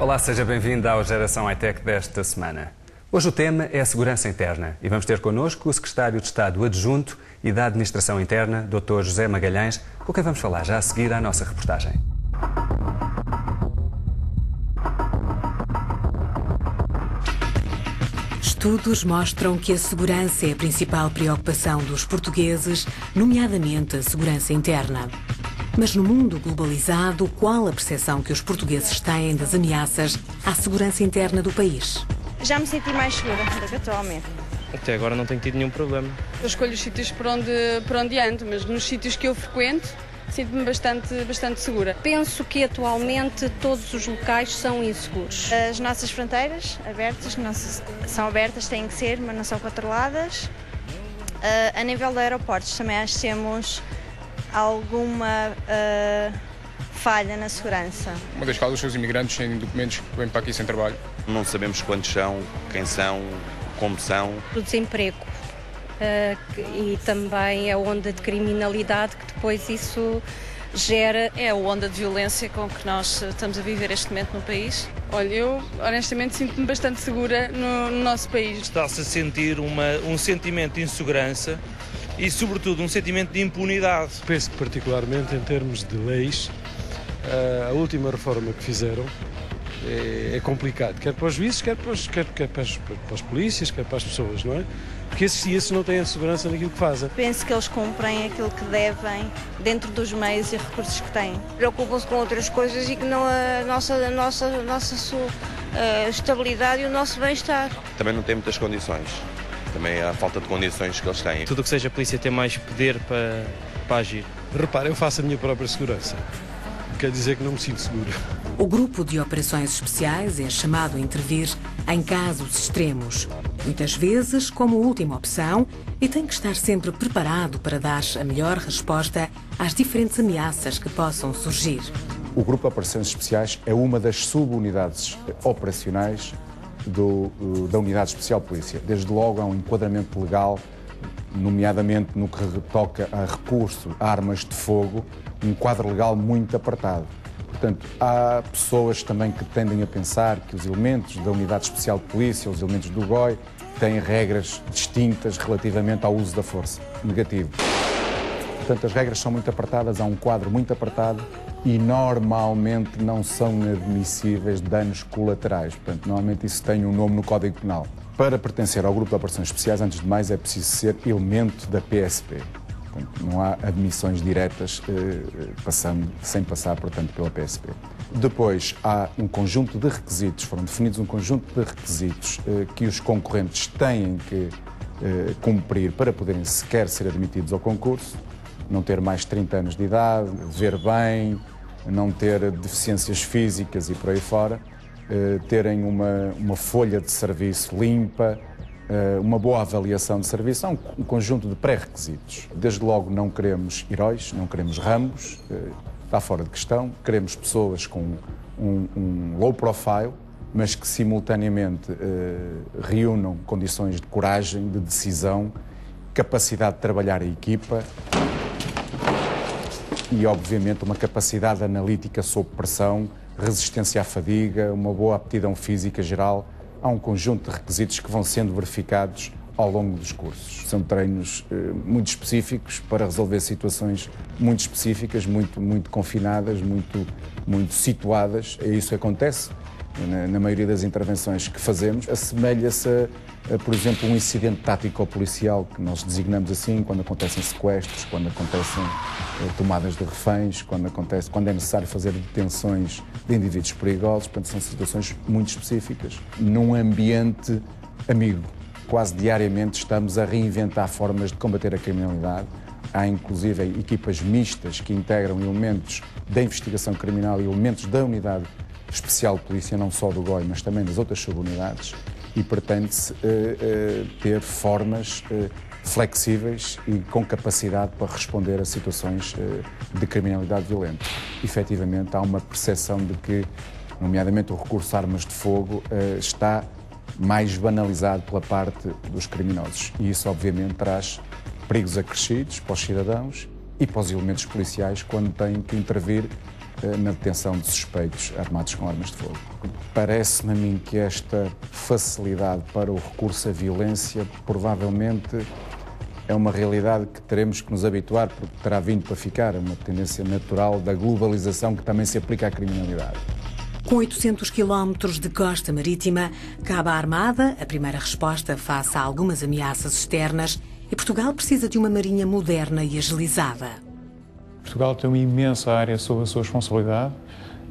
Olá, seja bem-vindo ao Geração Hightech desta semana. Hoje o tema é a segurança interna e vamos ter connosco o Secretário de Estado Adjunto e da Administração Interna, Dr. José Magalhães, com quem vamos falar já a seguir à nossa reportagem. Estudos mostram que a segurança é a principal preocupação dos portugueses, nomeadamente a segurança interna. Mas no mundo globalizado, qual a percepção que os portugueses têm das ameaças à segurança interna do país? Já me senti mais segura do que atualmente. Até agora não tenho tido nenhum problema. Eu escolho os sítios por onde ando, mas nos sítios que eu frequento, sinto-me bastante segura. Penso que atualmente todos os locais são inseguros. As nossas fronteiras abertas, são abertas, têm que ser, mas não são controladas. A nível de aeroportos também acho que temos alguma falha na segurança. Uma das causas são os imigrantes sem documentos que vêm para aqui sem trabalho. Não sabemos quantos são, quem são, como são. O desemprego e também a onda de criminalidade que depois isso gera. É a onda de violência com que nós estamos a viver este momento no país. Olha, eu honestamente sinto-me bastante segura no nosso país. Está-se a sentir um sentimento de insegurança e, sobretudo, um sentimento de impunidade. Penso que, particularmente em termos de leis, a última reforma que fizeram é complicado, quer para os juízes, quer para as polícias, quer para as pessoas, não é? Porque esses não têm a segurança naquilo que fazem. Penso que eles cumprem aquilo que devem dentro dos meios e recursos que têm. Preocupam-se com outras coisas e que não a nossa estabilidade e o nosso bem-estar. Também não tem muitas condições. Também há falta de condições que eles têm. Tudo o que seja a polícia ter mais poder para agir. Repara, eu faço a minha própria segurança. Quer dizer que não me sinto seguro. O grupo de operações especiais é chamado a intervir em casos extremos, muitas vezes como última opção, e tem que estar sempre preparado para dar a melhor resposta às diferentes ameaças que possam surgir. O grupo de operações especiais é uma das subunidades operacionais da Unidade Especial de Polícia. Desde logo há um enquadramento legal, nomeadamente no que toca a recurso a armas de fogo, um quadro legal muito apertado. Portanto, há pessoas também que tendem a pensar que os elementos da Unidade Especial de Polícia, os elementos do GOI, têm regras distintas relativamente ao uso da força. Negativo. Portanto, as regras são muito apertadas, há um quadro muito apertado e normalmente não são admissíveis danos colaterais. Portanto, normalmente isso tem um nome no Código Penal. Para pertencer ao grupo de operações especiais, antes de mais, é preciso ser elemento da PSP. Portanto, não há admissões diretas sem passar, portanto, pela PSP. Depois, há um conjunto de requisitos, foram definidos um conjunto de requisitos que os concorrentes têm que cumprir para poderem sequer ser admitidos ao concurso. Não ter mais de 30 anos de idade, ver bem, não ter deficiências físicas e por aí fora, terem uma folha de serviço limpa, uma boa avaliação de serviço. Há um conjunto de pré-requisitos. Desde logo não queremos heróis, não queremos rambos, está fora de questão. Queremos pessoas com um low profile, mas que simultaneamente reúnam condições de coragem, de decisão, capacidade de trabalhar a equipa e, obviamente, uma capacidade analítica sob pressão, resistência à fadiga, uma boa aptidão física geral. Há um conjunto de requisitos que vão sendo verificados ao longo dos cursos. São treinos muito específicos para resolver situações muito específicas, muito confinadas, muito situadas. É isso que acontece na maioria das intervenções que fazemos. Assemelha-se a, por exemplo, um incidente tático ou policial, que nós designamos assim, quando acontecem sequestros, quando acontecem tomadas de reféns, quando é necessário fazer detenções de indivíduos perigosos. Portanto, são situações muito específicas. Num ambiente amigo, quase diariamente estamos a reinventar formas de combater a criminalidade. Há, inclusive, equipas mistas que integram elementos da investigação criminal e elementos da unidade especial de polícia, não só do GOI, mas também das outras subunidades, e pretende-se ter formas flexíveis e com capacidade para responder a situações de criminalidade violenta. Efetivamente, há uma percepção de que, nomeadamente, o recurso a armas de fogo está mais banalizado pela parte dos criminosos. E isso, obviamente, traz perigos acrescidos para os cidadãos e para os elementos policiais quando têm que intervir na detenção de suspeitos armados com armas de fogo. Parece-me a mim que esta facilidade para o recurso à violência provavelmente é uma realidade que teremos que nos habituar, porque terá vindo para ficar, é uma tendência natural da globalização que também se aplica à criminalidade. Com 800 quilómetros de costa marítima, cabe à Armada a primeira resposta face a algumas ameaças externas e Portugal precisa de uma marinha moderna e agilizada. Portugal tem uma imensa área sob a sua responsabilidade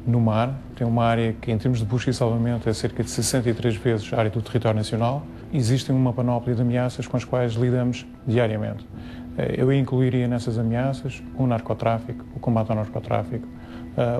no mar. Tem uma área que, em termos de busca e salvamento, é cerca de 63 vezes a área do território nacional. Existem uma panóplia de ameaças com as quais lidamos diariamente. Eu incluiria nessas ameaças o narcotráfico, o combate ao narcotráfico,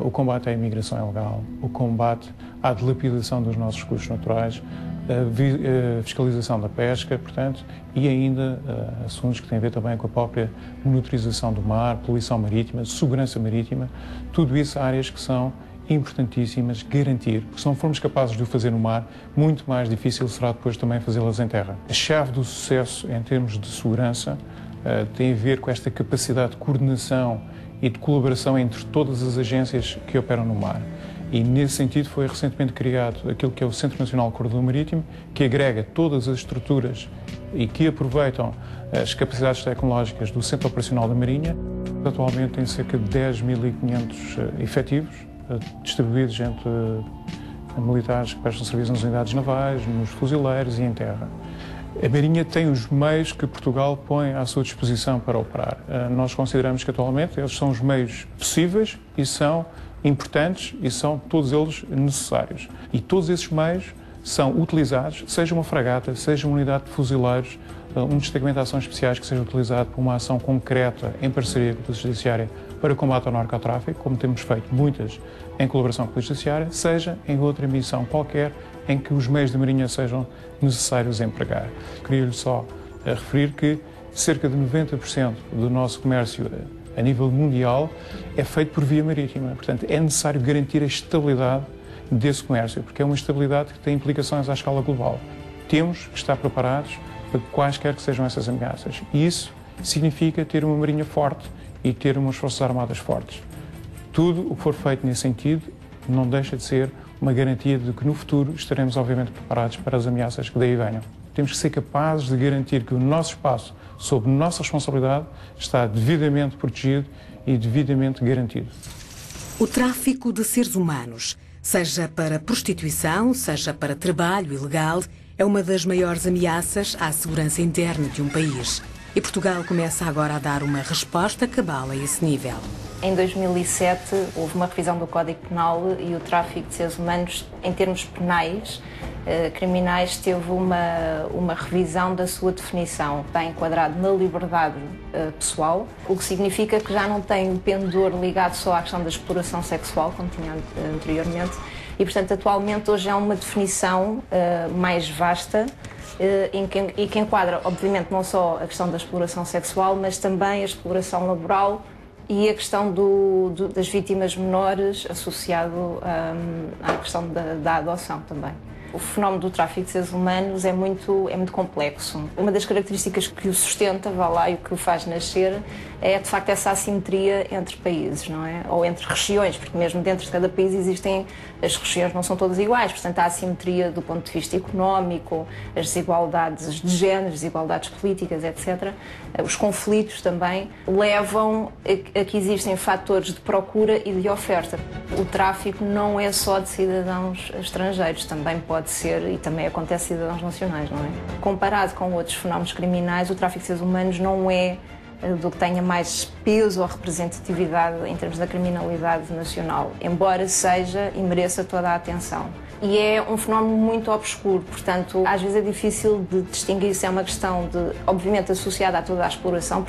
o combate à imigração ilegal, o combate à dilapidação dos nossos recursos naturais, a fiscalização da pesca, portanto, e ainda assuntos que têm a ver também com a própria monitorização do mar, poluição marítima, segurança marítima, tudo isso áreas que são importantíssimas garantir, porque se não formos capazes de o fazer no mar, muito mais difícil será depois também fazê-las em terra. A chave do sucesso em termos de segurança tem a ver com esta capacidade de coordenação e de colaboração entre todas as agências que operam no mar. E, nesse sentido, foi recentemente criado aquilo que é o Centro Nacional Corredor Marítimo, que agrega todas as estruturas e que aproveitam as capacidades tecnológicas do Centro Operacional da Marinha. Atualmente tem cerca de 10.500 efetivos, distribuídos entre militares que prestam serviço nas unidades navais, nos fuzileiros e em terra. A Marinha tem os meios que Portugal põe à sua disposição para operar. Nós consideramos que atualmente eles são os meios possíveis e são importantes e são todos eles necessários. E todos esses meios são utilizados, seja uma fragata, seja uma unidade de fuzileiros, um destacamento de ações especiais que seja utilizado por uma ação concreta em parceria com a Polícia Judiciária para combate ao narcotráfico, como temos feito muitas em colaboração com a Polícia Judiciária, seja em outra missão qualquer em que os meios da Marinha sejam necessários empregar. Queria-lhe só referir que cerca de 90% do nosso comércio a nível mundial é feito por via marítima. Portanto, é necessário garantir a estabilidade desse comércio, porque é uma estabilidade que tem implicações à escala global. Temos que estar preparados para quaisquer que sejam essas ameaças. E isso significa ter uma marinha forte e ter umas forças armadas fortes. Tudo o que for feito nesse sentido não deixa de ser uma garantia de que no futuro estaremos obviamente preparados para as ameaças que daí venham. Temos que ser capazes de garantir que o nosso espaço, sob nossa responsabilidade, está devidamente protegido e devidamente garantido. O tráfico de seres humanos, seja para prostituição, seja para trabalho ilegal, é uma das maiores ameaças à segurança interna de um país. E Portugal começa agora a dar uma resposta cabal a esse nível. Em 2007 houve uma revisão do Código Penal e o tráfico de seres humanos, em termos penais, criminais, teve uma revisão da sua definição. Está enquadrado na liberdade pessoal, o que significa que já não tem o pendor ligado só à questão da exploração sexual, como tinha anteriormente, e, portanto, atualmente hoje há uma definição mais vasta e que enquadra, obviamente, não só a questão da exploração sexual, mas também a exploração laboral e a questão das vítimas menores associado à questão da adoção também. O fenómeno do tráfico de seres humanos é muito complexo. Uma das características que o sustenta, vá lá, e o que o faz nascer, é de facto essa assimetria entre países, não é? Ou entre regiões, porque mesmo dentro de cada país existem, as regiões não são todas iguais, portanto há assimetria do ponto de vista económico, as desigualdades de género, as desigualdades políticas, etc. Os conflitos também levam a que existem fatores de procura e de oferta. O tráfico não é só de cidadãos estrangeiros, também pode ser, e também acontece, cidadãos nacionais, não é? Comparado com outros fenómenos criminais, o tráfico de seres humanos não é do que tenha mais peso ou representatividade em termos da criminalidade nacional, embora seja e mereça toda a atenção. E é um fenómeno muito obscuro, portanto, às vezes é difícil de distinguir se é uma questão obviamente associada a toda a exploração,